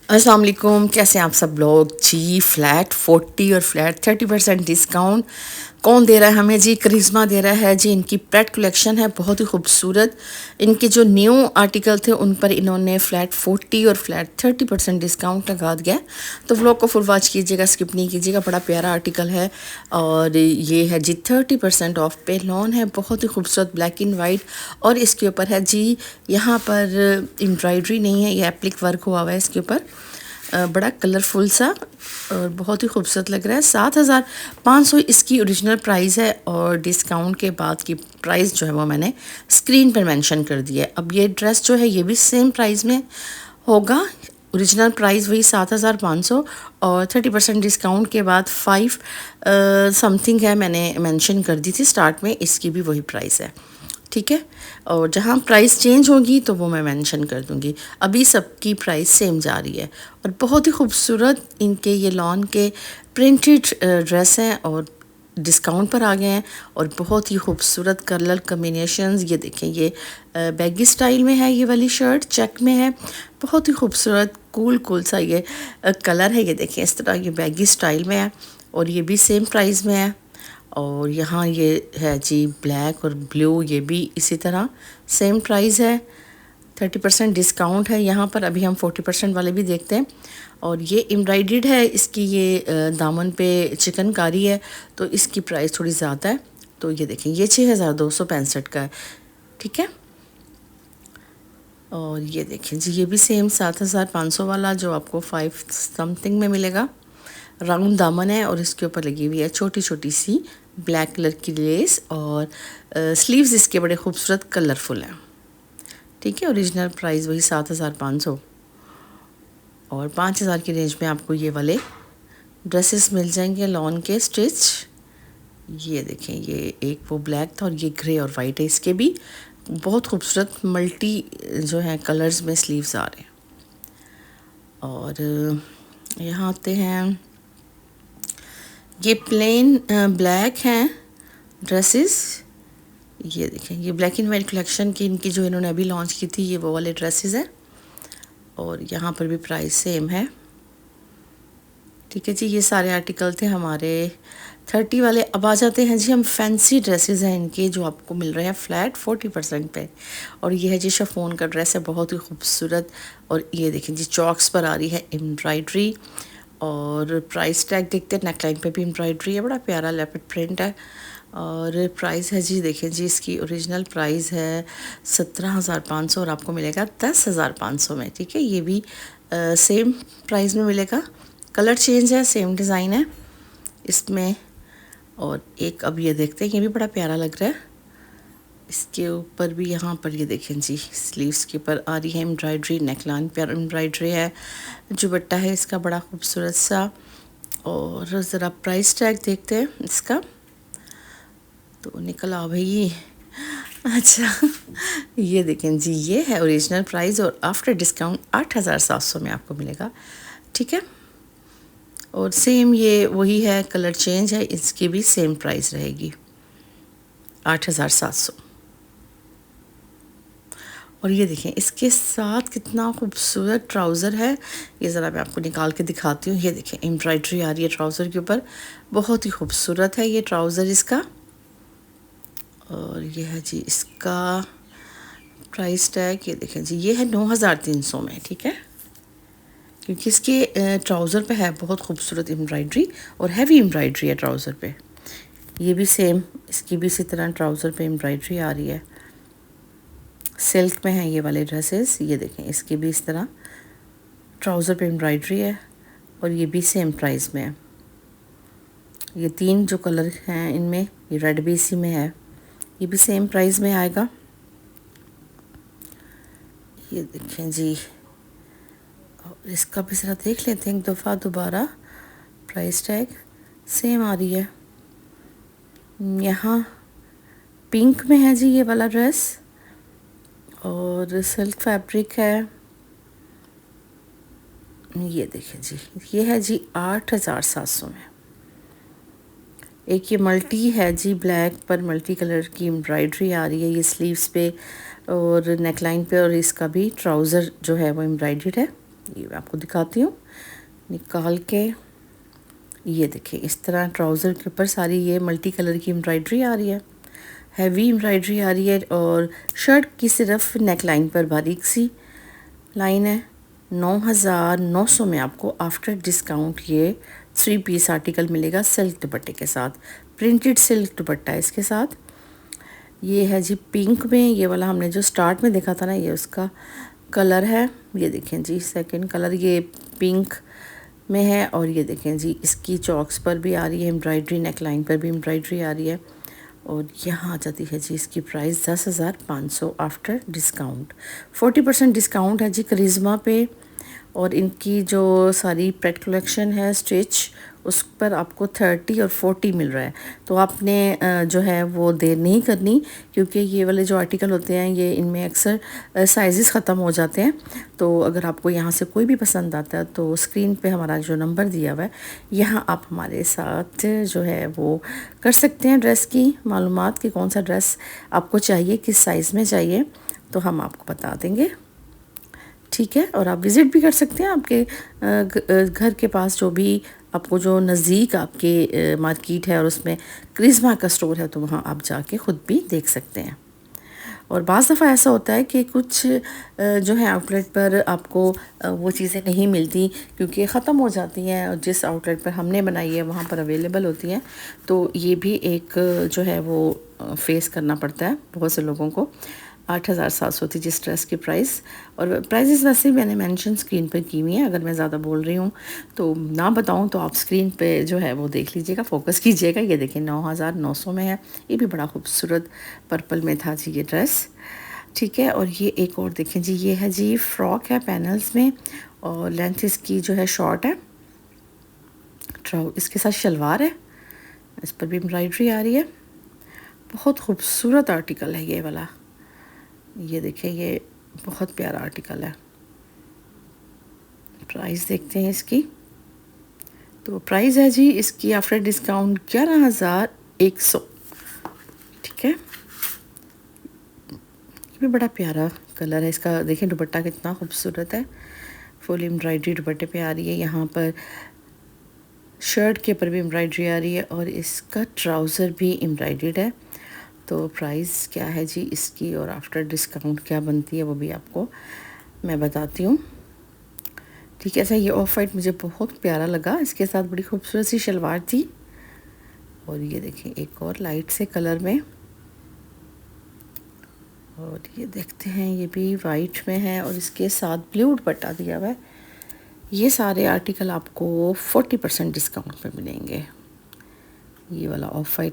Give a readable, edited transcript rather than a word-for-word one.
अस्सलाम वालेकुम, कैसे हैं आप सब लोग जी। फ्लैट 40 और फ्लैट 30% डिस्काउंट कौन दे रहा है हमें जी? करिश्मा दे रहा है जी। इनकी प्रेट कलेक्शन है बहुत ही खूबसूरत। इनके जो न्यू आर्टिकल थे उन पर इन्होंने फ्लैट 40 और फ्लैट 30% डिस्काउंट लगा दिया। तो व्लॉग को फुल वॉच कीजिएगा, स्किप नहीं कीजिएगा। बड़ा प्यारा आर्टिकल है और ये है जी 30% ऑफ पे लॉन है, बहुत ही खूबसूरत ब्लैक एंड वाइट। और इसके ऊपर है जी, यहाँ पर एम्ब्रॉयडरी नहीं है, ये एप्लिक वर्क हुआ हुआ है इसके ऊपर। बड़ा कलरफुल सा और बहुत ही खूबसूरत लग रहा है। 7,500 इसकी ओरिजिनल प्राइस है और डिस्काउंट के बाद की प्राइस जो है वो मैंने स्क्रीन पर मेंशन कर दिया है। अब ये ड्रेस जो है ये भी सेम प्राइस में होगा। ओरिजिनल प्राइस वही 7,500 और 30% डिस्काउंट के बाद 5 समथिंग है, मैंने मेंशन कर दी थी स्टार्ट में। इसकी भी वही प्राइस है, ठीक है। और जहाँ प्राइस चेंज होगी तो वो मैं मेंशन कर दूँगी। अभी सबकी प्राइस सेम जा रही है और बहुत ही खूबसूरत इनके ये लॉन के प्रिंटेड ड्रेस हैं और डिस्काउंट पर आ गए हैं। और बहुत ही खूबसूरत कलर कम्बिनेशंस, ये देखें, ये बैगी स्टाइल में है, ये वाली शर्ट चेक में है। बहुत ही खूबसूरत कूल कूल सा ये कलर है। ये देखें, इस तरह ये बैगी स्टाइल में है और ये भी सेम प्राइस में है। और यहाँ ये है जी ब्लैक और ब्लू, ये भी इसी तरह सेम प्राइस है। 30% डिस्काउंट है यहाँ पर। अभी हम 40% वाले भी देखते हैं। और ये एम्ब्रॉयडर्ड है इसकी, ये दामन पे चिकनकारी है तो इसकी प्राइस थोड़ी ज़्यादा है। तो ये देखें, ये 6,265 का है, ठीक है। और ये देखें जी, ये भी सेम 7,500 वाला जो आपको 5 समथिंग में मिलेगा। राउंड दामन है और इसके ऊपर लगी हुई है छोटी छोटी सी ब्लैक कलर की लेस और स्लीव्स इसके बड़े खूबसूरत कलरफुल हैं, ठीक है। ओरिजिनल प्राइस वही 7,500 और 5,000 की रेंज में आपको ये वाले ड्रेसेस मिल जाएंगे लॉन के स्टिच। ये देखें, ये एक वो ब्लैक था और ये ग्रे और वाइट है। इसके भी बहुत खूबसूरत मल्टी जो है कलर्स में स्लीव्स आ रहे हैं। और यहाँ आते हैं, ये प्लेन ब्लैक हैं ड्रेसेस। ये देखें, ये ब्लैक एंड वाइट कलेक्शन की इनकी जो इन्होंने अभी लॉन्च की थी, ये वो वाले ड्रेसेस हैं। और यहाँ पर भी प्राइस सेम है, ठीक है जी। ये सारे आर्टिकल थे हमारे 30 वाले। अब आ जाते हैं जी हम फैंसी ड्रेसेस हैं इनके, जो आपको मिल रहे हैं फ्लैट 40% पे। और ये है जी शिफॉन का ड्रेस है, बहुत ही खूबसूरत। और ये देखें जी, चॉक्स पर आ रही है एम्ब्रॉयडरी। और प्राइस टैग देखते हैं, नेकलाइन पे भी एम्ब्रॉयडरी है, बड़ा प्यारा लेपर्ड प्रिंट है। और प्राइस है जी, देखें जी, इसकी ओरिजिनल प्राइस है 17,500 और आपको मिलेगा 10,500 में, ठीक है। ये भी सेम प्राइस में मिलेगा। कलर चेंज है, सेम डिज़ाइन है इसमें। और एक अब ये देखते हैं, ये भी बड़ा प्यारा लग रहा है। इसके ऊपर भी, यहाँ पर ये देखें जी, स्लीव्स के ऊपर आ रही है एम्ब्रॉयडरी, नेकलाइन पर एम्ब्रॉयडरी है, दुपट्टा है इसका बड़ा खूबसूरत सा। और ज़रा प्राइस टैग देखते हैं इसका, तो निकला भाई। अच्छा, ये देखें जी, ये है ओरिजिनल प्राइस और आफ्टर डिस्काउंट 8,700 में आपको मिलेगा, ठीक है। और सेम ये वही है, कलर चेंज है, इसकी भी सेम प्राइस रहेगी 8,700। और ये देखें, इसके साथ कितना खूबसूरत ट्राउज़र है। ये ज़रा मैं आपको निकाल के दिखाती हूँ। ये देखें, एम्ब्रॉयडरी आ रही है ट्राउज़र के ऊपर, बहुत ही खूबसूरत है ये ट्राउज़र इसका। और ये है जी इसका प्राइस टैग, ये देखें जी, ये है 9,300 में, ठीक है। क्योंकि इसके ट्राउज़र पे है बहुत खूबसूरत एम्ब्रॉयडरी और हैवी एम्ब्रॉयडरी है ट्राउज़र पे। ये भी सेम, इसकी भी इसी तरह ट्राउज़र पे एम्ब्रॉयडरी आ रही है। सिल्क में है ये वाले ड्रेसेस। ये देखें, इसकी भी इस तरह ट्राउज़र पे एम्ब्रॉयडरी है और ये भी सेम प्राइस में है। ये 3 जो कलर हैं इनमें, ये रेड भी इसी में है, ये भी सेम प्राइस में आएगा। ये देखें जी, और इसका भी ज़रा देख लेते हैं एक दफ़ा दोबारा। प्राइस टैग सेम आ रही है। यहाँ पिंक में है जी ये वाला ड्रेस और सिल्क फैब्रिक है। ये देखें जी, ये है जी 8,700 में। एक ये मल्टी है जी, ब्लैक पर मल्टी कलर की एम्ब्रॉयडरी आ रही है ये स्लीव्स पे और नेकलाइन पे, और इसका भी ट्राउज़र जो है वो एम्ब्रॉयडर्ड है। ये मैं आपको दिखाती हूँ निकाल के। ये देखिए इस तरह ट्राउज़र के ऊपर सारी ये मल्टी कलर की एम्ब्रॉयडरी आ रही है, हैवी एम्ब्रॉयडरी आ रही है। और शर्ट की सिर्फ नेक लाइन पर बारीक सी लाइन है। 9,900 में आपको आफ्टर डिस्काउंट ये 3 पीस आर्टिकल मिलेगा सिल्क दुपट्टे के साथ। प्रिंटेड सिल्क दुपट्टा है इसके साथ। ये है जी पिंक में, ये वाला हमने जो स्टार्ट में देखा था ना, ये उसका कलर है। ये देखें जी सेकंड कलर ये पिंक में है। और ये देखें जी इसकी चॉक्स पर भी आ रही है एम्ब्रॉयडरी, नेक लाइन पर भी एम्ब्रॉयडरी आ रही है। और यहाँ आ जाती है जी इसकी प्राइस 10,500 आफ्टर डिस्काउंट। 40% डिस्काउंट है जी करिश्मा पे। और इनकी जो सारी पेट कलेक्शन है स्टिच, उस पर आपको 30 और 40 मिल रहा है। तो आपने जो है वो देर नहीं करनी, क्योंकि ये वाले जो आर्टिकल होते हैं ये इनमें अक्सर साइज़ ख़त्म हो जाते हैं। तो अगर आपको यहाँ से कोई भी पसंद आता है तो स्क्रीन पे हमारा जो नंबर दिया हुआ है, यहाँ आप हमारे साथ जो है वो कर सकते हैं ड्रेस की मालूमात कि कौन सा ड्रेस आपको चाहिए, किस साइज़ में चाहिए, तो हम आपको बता देंगे। ठीक है। और आप विज़िट भी कर सकते हैं आपके घर के पास जो भी आपको जो नज़दीक आपके मार्केट है और उसमें करिश्मा का स्टोर है, तो वहाँ आप जाके ख़ुद भी देख सकते हैं। और बाज़ दफ़ा ऐसा होता है कि कुछ जो है आउटलेट पर आपको वो चीज़ें नहीं मिलती क्योंकि ख़त्म हो जाती हैं, और जिस आउटलेट पर हमने बनाई है वहाँ पर अवेलेबल होती हैं। तो ये भी एक जो है वो फेस करना पड़ता है बहुत से लोगों को। 8,700 थी जिस ड्रेस की प्राइस। और प्राइजेस वैसे मैंने मेंशन स्क्रीन पर की हुई हैं, अगर मैं ज़्यादा बोल रही हूँ तो ना बताऊँ तो आप स्क्रीन पे जो है वो देख लीजिएगा, फोकस कीजिएगा। ये देखिए 9,900 में है। ये भी बड़ा खूबसूरत पर्पल में था जी ये ड्रेस। ठीक है। और ये एक और देखें जी, ये है जी फ्रॉक है पैनल्स में, और लेंथ इसकी जो है शॉर्ट है। इसके साथ शलवार है, इस पर भी एम्ब्रॉयडरी आ रही है। बहुत खूबसूरत आर्टिकल है ये वाला। ये देखिए ये बहुत प्यारा आर्टिकल है। प्राइस देखते हैं इसकी। तो प्राइस है जी इसकी आफ्टर डिस्काउंट 11,100। ठीक है। ये भी बड़ा प्यारा कलर है इसका। देखिए दुपट्टा कितना खूबसूरत है, फुल एम्ब्रॉयडरी दुपट्टे पे आ रही है। यहाँ पर शर्ट के ऊपर भी एम्ब्रॉयडरी आ रही है, और इसका ट्राउज़र भी एम्ब्रॉयडर्ड है। तो प्राइस क्या है जी इसकी और आफ्टर डिस्काउंट क्या बनती है वो भी आपको मैं बताती हूँ। ठीक है। ऐसा ये ऑफ वाइट मुझे बहुत प्यारा लगा, इसके साथ बड़ी खूबसूरत सी शलवार थी। और ये देखिए एक और लाइट से कलर में, और ये देखते हैं ये भी वाइट में है और इसके साथ ब्लू दुपट्टा दिया हुआ है। ये सारे आर्टिकल आपको 40% डिस्काउंट पे मिलेंगे। ये वाला ऑफ वाइट